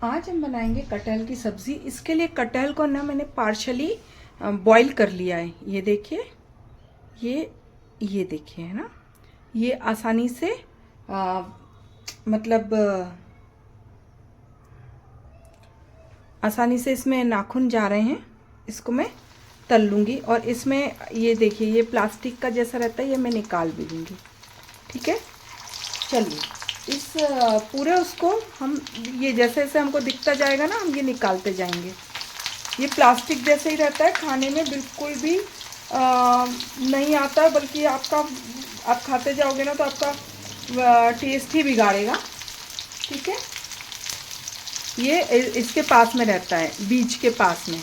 आज हम बनाएंगे कटहल की सब्ज़ी। इसके लिए कटहल को ना मैंने पार्शली बॉईल कर लिया है। ये देखिए, ये देखिए, है ना, ये आसानी से मतलब आसानी से इसमें नाखून जा रहे हैं। इसको मैं तल लूँगी और इसमें ये देखिए, ये प्लास्टिक का जैसा रहता है, ये मैं निकाल भी दूँगी। ठीक है, चलिए इस पूरे उसको हम ये जैसे जैसे हमको दिखता जाएगा ना, हम ये निकालते जाएंगे। ये प्लास्टिक जैसे ही रहता है, खाने में बिल्कुल भी नहीं आता, बल्कि आप खाते जाओगे ना तो आपका टेस्ट ही बिगाड़ेगा। ठीक है, ये इसके पास में रहता है, बीज के पास में।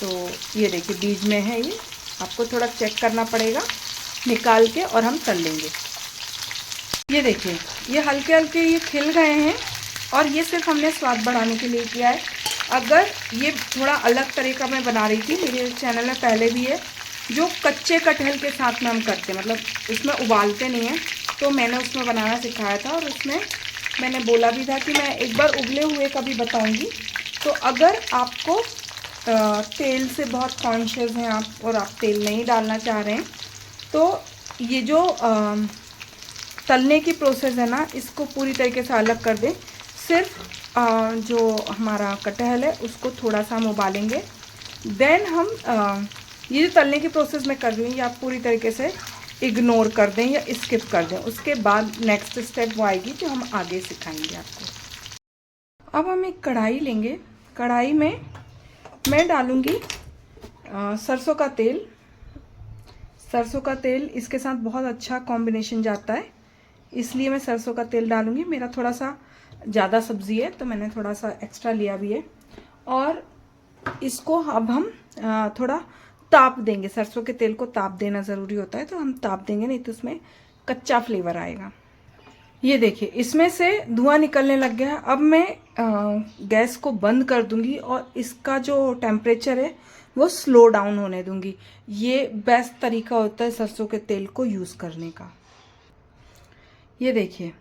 तो ये देखिए बीज में है, ये आपको थोड़ा चेक करना पड़ेगा निकाल के, और हम तल लेंगे। ये देखिए, ये हल्के हल्के ये खिल गए हैं, और ये सिर्फ हमने स्वाद बढ़ाने के लिए किया है। अगर ये थोड़ा अलग तरीका मैं बना रही थी, मेरे चैनल में पहले भी है, जो कच्चे कटहल के साथ में हम करते हैं, मतलब उसमें उबालते नहीं हैं, तो मैंने उसमें बनाना सिखाया था। और उसमें मैंने बोला भी था कि मैं एक बार उबले हुए का भी बताऊँगी। तो अगर आपको तेल से बहुत कॉन्शियस हैं आप, और आप तेल नहीं डालना चाह रहे हैं, तो ये जो तलने की प्रोसेस है ना, इसको पूरी तरीके से अलग कर दें। सिर्फ जो हमारा कटहल है उसको थोड़ा सा हम उबालेंगे, देन हम ये जो तलने की प्रोसेस मैं कर रही हूँ, ये आप पूरी तरीके से इग्नोर कर दें या स्किप कर दें। उसके बाद नेक्स्ट स्टेप वो आएगी जो हम आगे सिखाएंगे आपको। अब हम एक कढ़ाई लेंगे। कढ़ाई में मैं डालूँगी सरसों का तेल। सरसों का तेल इसके साथ बहुत अच्छा कॉम्बिनेशन जाता है, इसलिए मैं सरसों का तेल डालूंगी। मेरा थोड़ा सा ज़्यादा सब्ज़ी है तो मैंने थोड़ा सा एक्स्ट्रा लिया भी है। और इसको अब हम थोड़ा ताप देंगे। सरसों के तेल को ताप देना ज़रूरी होता है, तो हम ताप देंगे, नहीं तो उसमें कच्चा फ्लेवर आएगा। ये देखिए, इसमें से धुआं निकलने लग गया है। अब मैं गैस को बंद कर दूंगी और इसका जो टेम्परेचर है वो स्लो डाउन होने दूंगी। ये बेस्ट तरीका होता है सरसों के तेल को यूज़ करने का। ये देखिए,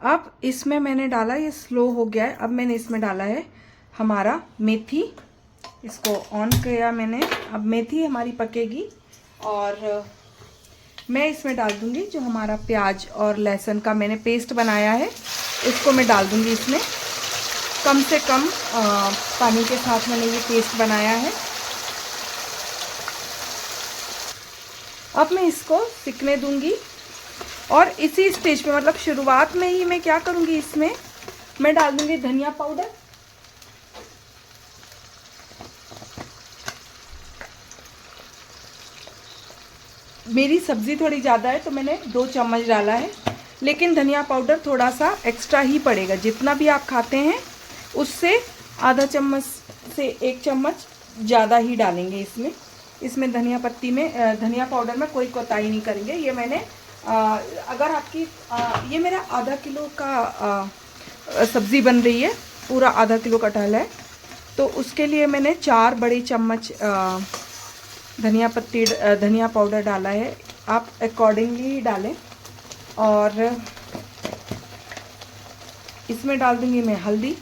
अब इसमें मैंने डाला, ये स्लो हो गया है। अब मैंने इसमें डाला है हमारा मेथी। इसको ऑन किया मैंने। अब मेथी हमारी पकेगी, और मैं इसमें डाल दूंगी जो हमारा प्याज और लहसुन का मैंने पेस्ट बनाया है, उसको मैं डाल दूंगी इसमें। कम से कम पानी के साथ मैंने ये पेस्ट बनाया है। अब मैं इसको सिकने दूंगी, और इसी स्टेज पे, मतलब शुरुआत में ही मैं क्या करूंगी, इसमें मैं डाल दूंगी धनिया पाउडर। मेरी सब्जी थोड़ी ज़्यादा है तो मैंने 2 चम्मच डाला है, लेकिन धनिया पाउडर थोड़ा सा एक्स्ट्रा ही पड़ेगा। जितना भी आप खाते हैं उससे आधा चम्मच से 1 चम्मच ज़्यादा ही डालेंगे इसमें धनिया पत्ती में, धनिया पाउडर में कोई कोताही नहीं करेंगे। ये मैंने अगर आपकी ये मेरा आधा किलो का सब्ज़ी बन रही है, पूरा आधा किलो कटहल है, तो उसके लिए मैंने 4 बड़ी चम्मच धनिया पाउडर डाला है। आप अकॉर्डिंगली डालें। और इसमें डाल दूंगी मैं हल्दी,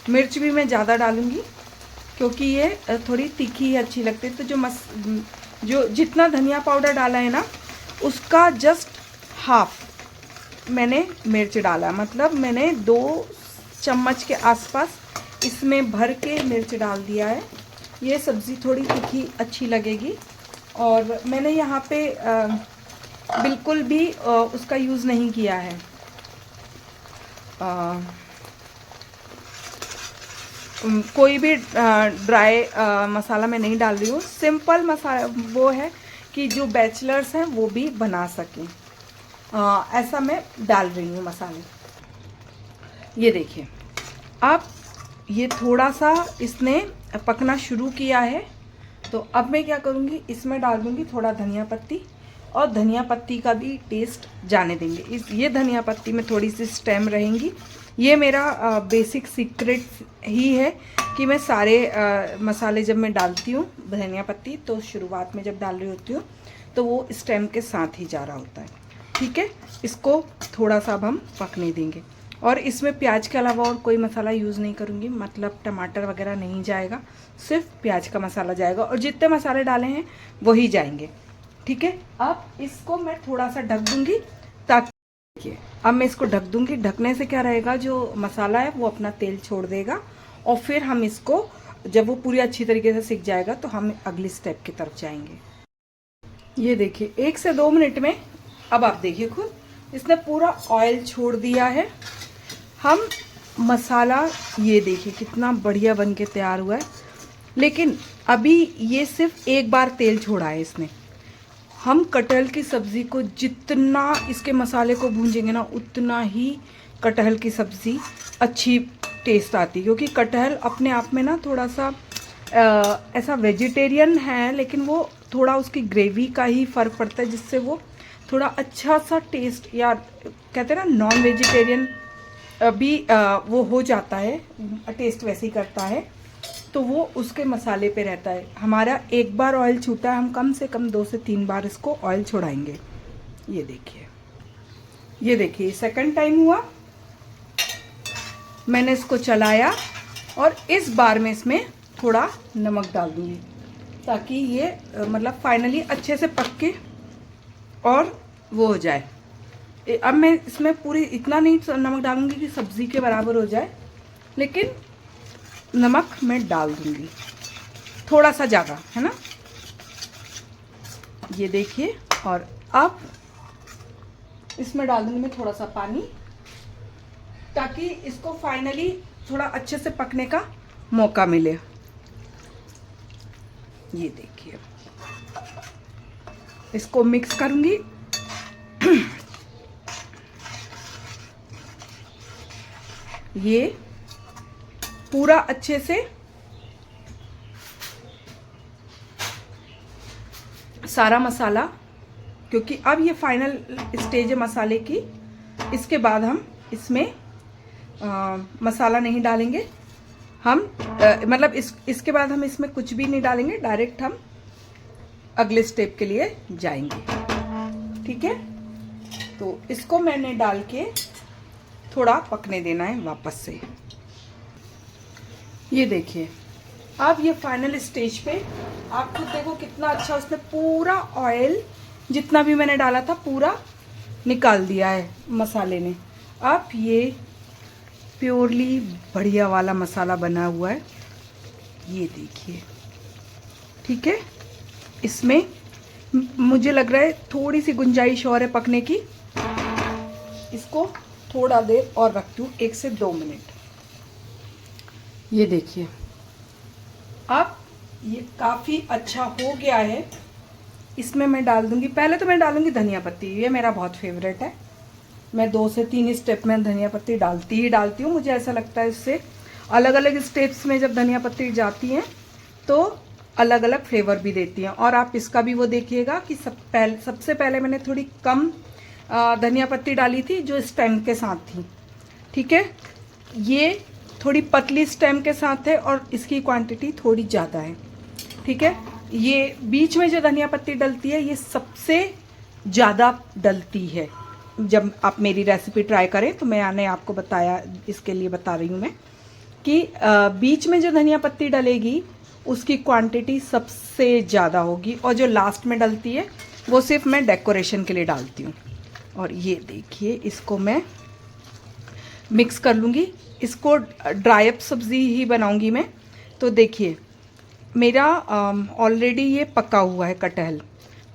मिर्च भी मैं ज़्यादा डालूंगी, क्योंकि ये थोड़ी तीखी अच्छी लगती है। तो जो जितना धनिया पाउडर डाला है ना, उसका जस्ट हाफ मैंने मिर्च डाला। मतलब मैंने 2 चम्मच के आसपास इसमें भर के मिर्च डाल दिया है। ये सब्ज़ी थोड़ी तीखी अच्छी लगेगी। और मैंने यहाँ पे बिल्कुल भी उसका यूज़ नहीं किया है, कोई भी ड्राई मसाला मैं नहीं डाल रही हूँ। सिंपल मसाला वो है कि जो बैचलर्स हैं वो भी बना सकें, ऐसा मैं डाल रही हूँ मसाले। ये देखिए, अब ये थोड़ा सा इसने पकना शुरू किया है, तो अब मैं क्या करूँगी, इसमें डाल दूँगी थोड़ा धनिया पत्ती, और धनिया पत्ती का भी टेस्ट जाने देंगे। ये धनिया पत्ती में थोड़ी सी स्टेम रहेंगी। ये मेरा बेसिक सीक्रेट ही है कि मैं सारे मसाले जब मैं डालती हूँ धनिया पत्ती, तो शुरुआत में जब डाल रही होती हूँ तो वो स्टेम के साथ ही जा रहा होता है। ठीक है, इसको थोड़ा सा अब हम पकने देंगे। और इसमें प्याज के अलावा और कोई मसाला यूज़ नहीं करूँगी, मतलब टमाटर वगैरह नहीं जाएगा, सिर्फ प्याज का मसाला जाएगा और जितने मसाले डाले हैं वही जाएंगे। ठीक है, अब इसको मैं थोड़ा सा ढक दूँगी ताकि, देखिए अब मैं इसको ढक दूँगी। ढकने से क्या रहेगा, जो मसाला है वो अपना तेल छोड़ देगा और फिर हम इसको, जब वो पूरी अच्छी तरीके से सिक जाएगा तो हम अगली स्टेप की तरफ जाएंगे। ये देखिए 1 से 2 मिनट में अब आप देखिए खुद इसने पूरा ऑयल छोड़ दिया है। हम मसाला ये देखिए कितना बढ़िया बन के तैयार हुआ है, लेकिन अभी ये सिर्फ एक बार तेल छोड़ा है इसने। हम कटहल की सब्ज़ी को जितना इसके मसाले को भूंजेंगे ना, उतना ही कटहल की सब्ज़ी अच्छी टेस्ट आती है। क्योंकि कटहल अपने आप में ना थोड़ा सा ऐसा वेजिटेरियन है, लेकिन वो थोड़ा उसकी ग्रेवी का ही फ़र्क पड़ता है, जिससे वो थोड़ा अच्छा सा टेस्ट, या कहते हैं ना नॉन वेजिटेरियन भी वो हो जाता है, टेस्ट वैसे ही करता है, तो वो उसके मसाले पे रहता है। हमारा एक बार ऑयल छूटा है, हम कम से कम 2 से 3 बार इसको ऑयल छोड़ाएंगे। ये देखिए सेकंड टाइम हुआ, मैंने इसको चलाया और इस बार में इसमें थोड़ा नमक डाल दूँगी ताकि ये मतलब फाइनली अच्छे से पक के और वो हो जाए। अब मैं इसमें पूरी इतना नहीं नमक डालूंगी कि सब्ज़ी के बराबर हो जाए, लेकिन नमक मैं डाल दूंगी थोड़ा सा ज़्यादा, है ना। ये देखिए, और अब इसमें डाल दूंगी मैं थोड़ा सा पानी ताकि इसको फाइनली थोड़ा अच्छे से पकने का मौका मिले। ये देखिए, इसको मिक्स करूंगी। ये पूरा अच्छे से सारा मसाला, क्योंकि अब ये फाइनल स्टेज है मसाले की, इसके बाद हम इसमें मसाला नहीं डालेंगे। हम मतलब इसके बाद हम इसमें कुछ भी नहीं डालेंगे, डायरेक्ट हम अगले स्टेप के लिए जाएंगे। ठीक है, तो इसको मैंने डाल के थोड़ा पकने देना है वापस से। ये देखिए, अब ये फाइनल स्टेज पे आप खुद देखो कितना अच्छा उसने पूरा ऑयल जितना भी मैंने डाला था पूरा निकाल दिया है मसाले ने। अब ये प्योरली बढ़िया वाला मसाला बना हुआ है, ये देखिए। ठीक है, इसमें मुझे लग रहा है थोड़ी सी गुंजाइश और है पकने की। इसको थोड़ा देर और रखती हूँ, 1 से 2 मिनट। ये देखिए, अब ये काफ़ी अच्छा हो गया है। इसमें मैं डाल दूँगी, पहले तो मैं डालूँगी धनिया पत्ती, ये मेरा बहुत फेवरेट है। मैं 2 से 3 स्टेप में धनिया पत्ती डालती हूँ। मुझे ऐसा लगता है इससे अलग अलग स्टेप्स में जब धनिया पत्ती जाती हैं तो अलग अलग फ्लेवर भी देती हैं। और आप इसका भी वो देखिएगा कि सबसे पहले मैंने थोड़ी कम धनिया पत्ती डाली थी जो स्टेम के साथ थी। ठीक है, ये थोड़ी पतली स्टेम के साथ है और इसकी क्वांटिटी थोड़ी ज़्यादा है। ठीक है, ये बीच में जो धनिया पत्ती डलती है ये सबसे ज़्यादा डलती है। जब आप मेरी रेसिपी ट्राई करें तो मैंने आपको बताया, इसके लिए बता रही हूँ मैं कि बीच में जो धनिया पत्ती डलेगी उसकी क्वांटिटी सबसे ज़्यादा होगी, और जो लास्ट में डलती है वो सिर्फ मैं डेकोरेशन के लिए डालती हूँ। और ये देखिए, इसको मैं मिक्स कर लूँगी। इसको ड्राई अप सब्ज़ी ही बनाऊँगी मैं। तो देखिए, मेरा ऑलरेडी ये पका हुआ है कटहल,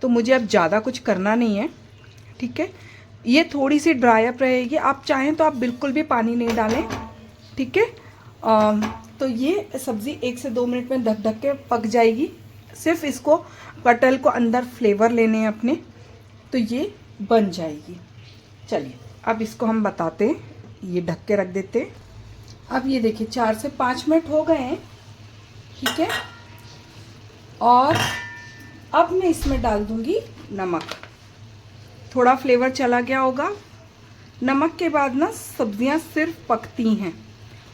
तो मुझे अब ज़्यादा कुछ करना नहीं है। ठीक है, ये थोड़ी सी ड्राई अप रहेगी। आप चाहें तो आप बिल्कुल भी पानी नहीं डालें। ठीक है, तो ये सब्ज़ी 1 से 2 मिनट में ढक के पक जाएगी। सिर्फ इसको कटहल को अंदर फ्लेवर लेने हैं अपने, तो ये बन जाएगी। चलिए अब इसको हम बताते हैं, ये ढक के रख देते हैं। अब ये देखिए 4 से 5 मिनट हो गए हैं। ठीक है, और अब मैं इसमें डाल दूंगी नमक। थोड़ा फ्लेवर चला गया होगा। नमक के बाद ना सब्जियां सिर्फ पकती हैं,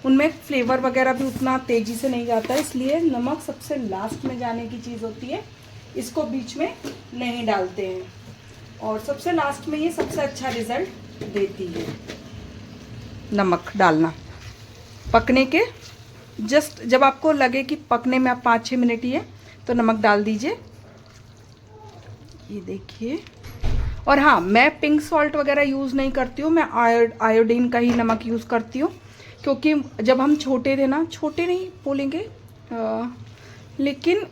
उनमें फ्लेवर वगैरह भी उतना तेज़ी से नहीं जाता है, इसलिए नमक सबसे लास्ट में जाने की चीज़ होती है। इसको बीच में नहीं डालते हैं। और सबसे लास्ट में ये सबसे अच्छा रिज़ल्ट देती है। नमक डालना पकने के जस्ट जब आपको लगे कि पकने में आप 5-6 मिनट ही है तो नमक डाल दीजिए। ये देखिए। और हाँ, मैं पिंक सॉल्ट वगैरह यूज़ नहीं करती हूँ, मैं आयोडीन का ही नमक यूज़ करती हूँ। क्योंकि जब हम छोटे थे ना, छोटे नहीं बोलेंगे लेकिन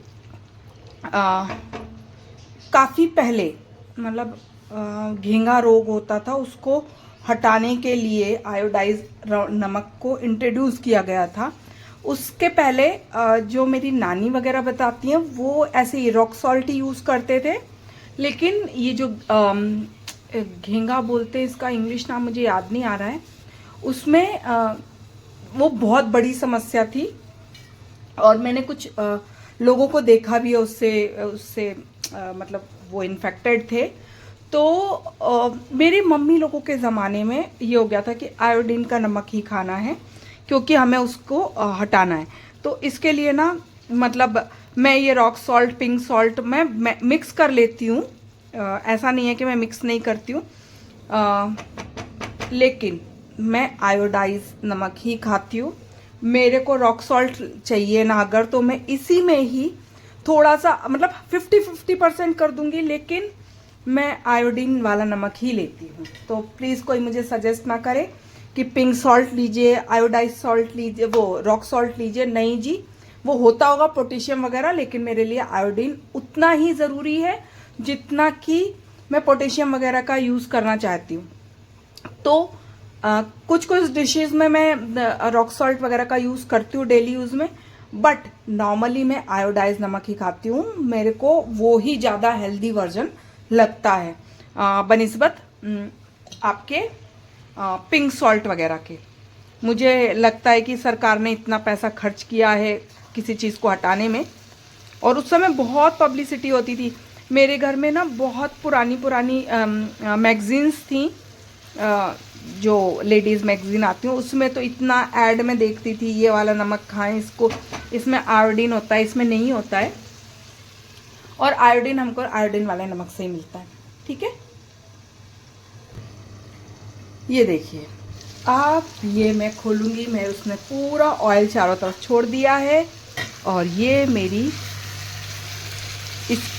काफ़ी पहले, मतलब घेंघा रोग होता था, उसको हटाने के लिए आयोडाइज नमक को इंट्रोड्यूस किया गया था। उसके पहले जो मेरी नानी वगैरह बताती हैं वो ऐसे ही रॉक सॉल्ट ही यूज़ करते थे। लेकिन ये जो घेंघा बोलते हैं, इसका इंग्लिश नाम मुझे याद नहीं आ रहा है, उसमें वो बहुत बड़ी समस्या थी। और मैंने कुछ लोगों को देखा भी है उससे मतलब वो इन्फेक्टेड थे। तो मेरी मम्मी लोगों के ज़माने में ये हो गया था कि आयोडीन का नमक ही खाना है, क्योंकि हमें उसको हटाना है। तो इसके लिए ना, मतलब मैं ये रॉक सॉल्ट, पिंक सॉल्ट मैं मिक्स कर लेती हूँ। ऐसा नहीं है कि मैं मिक्स नहीं करती हूँ, लेकिन मैं आयोडाइज नमक ही खाती हूँ। मेरे को रॉक सॉल्ट चाहिए ना अगर, तो मैं इसी में ही थोड़ा सा, मतलब 50-50% कर दूंगी, लेकिन मैं आयोडीन वाला नमक ही लेती हूँ। तो प्लीज़ कोई मुझे सजेस्ट ना करे कि पिंक सॉल्ट लीजिए, आयोडाइज सॉल्ट लीजिए, वो रॉक सॉल्ट लीजिए। नहीं जी, वो होता होगा पोटेशियम वगैरह, लेकिन मेरे लिए आयोडीन उतना ही ज़रूरी है जितना कि मैं पोटेशियम वगैरह का यूज़ करना चाहती हूँ। तो कुछ कुछ डिशेस में मैं रॉक सॉल्ट वगैरह का यूज़ करती हूँ डेली यूज़ में, बट नॉर्मली मैं आयोडाइज नमक ही खाती हूँ। मेरे को वो ही ज़्यादा हेल्दी वर्जन लगता है बनिस्बत आपके पिंक सॉल्ट वगैरह के। मुझे लगता है कि सरकार ने इतना पैसा खर्च किया है किसी चीज़ को हटाने में, और उस समय बहुत पब्लिसिटी होती थी। मेरे घर में ना बहुत पुरानी पुरानी मैगजीन्स थी, जो लेडीज़ मैगजीन आती हूँ, उसमें तो इतना ऐड में देखती थी, ये वाला नमक खाएं, इसको, इसमें आयोडीन होता है, इसमें नहीं होता है। और आयोडीन हमको आयोडीन वाले नमक से ही मिलता है। ठीक है, ये देखिए। अब ये मैं खोलूँगी, मैं उसमें पूरा ऑयल चारों तरफ छोड़ दिया है, और ये मेरी इस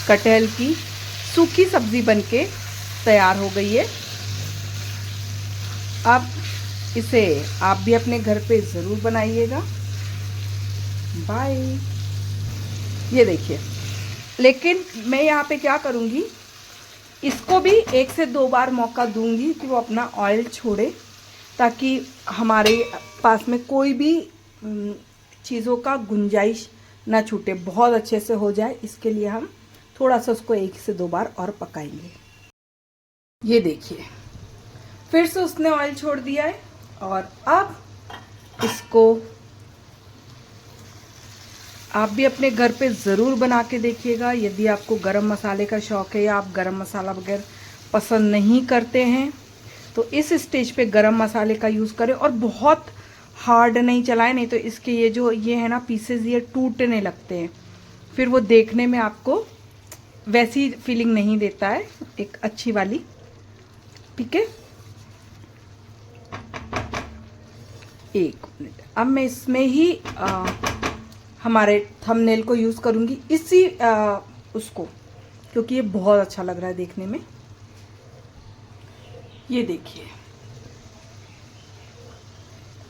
कटहल की सूखी सब्जी बनके तैयार हो गई है। अब इसे आप भी अपने घर पे ज़रूर बनाइएगा। बाय। ये देखिए, लेकिन मैं यहाँ पे क्या करूँगी, इसको भी 1 से 2 बार मौका दूंगी कि वो अपना ऑयल छोड़े, ताकि हमारे पास में कोई भी चीज़ों का गुंजाइश ना छूटे, बहुत अच्छे से हो जाए। इसके लिए हम थोड़ा सा उसको 1 से 2 बार और पकाएंगे। ये देखिए, फिर से उसने ऑयल छोड़ दिया है, और अब इसको आप भी अपने घर पे ज़रूर बना के देखिएगा। यदि आपको गरम मसाले का शौक़ है, या आप गरम मसाला वगैरह पसंद नहीं करते हैं, तो इस स्टेज पे गरम मसाले का यूज़ करें, और बहुत हार्ड नहीं चलाएं, नहीं तो इसके ये है ना पीसेस, ये टूटने लगते हैं, फिर वो देखने में आपको वैसी फीलिंग नहीं देता है, एक अच्छी वाली। ठीक है, 1 मिनट। अब मैं इसमें ही हमारे थंबनेल को यूज़ करूँगी, इसी उसको, क्योंकि ये बहुत अच्छा लग रहा है देखने में। ये देखिए,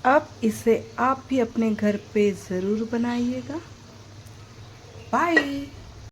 अब इसे आप भी अपने घर पे ज़रूर बनाइएगा। बाय।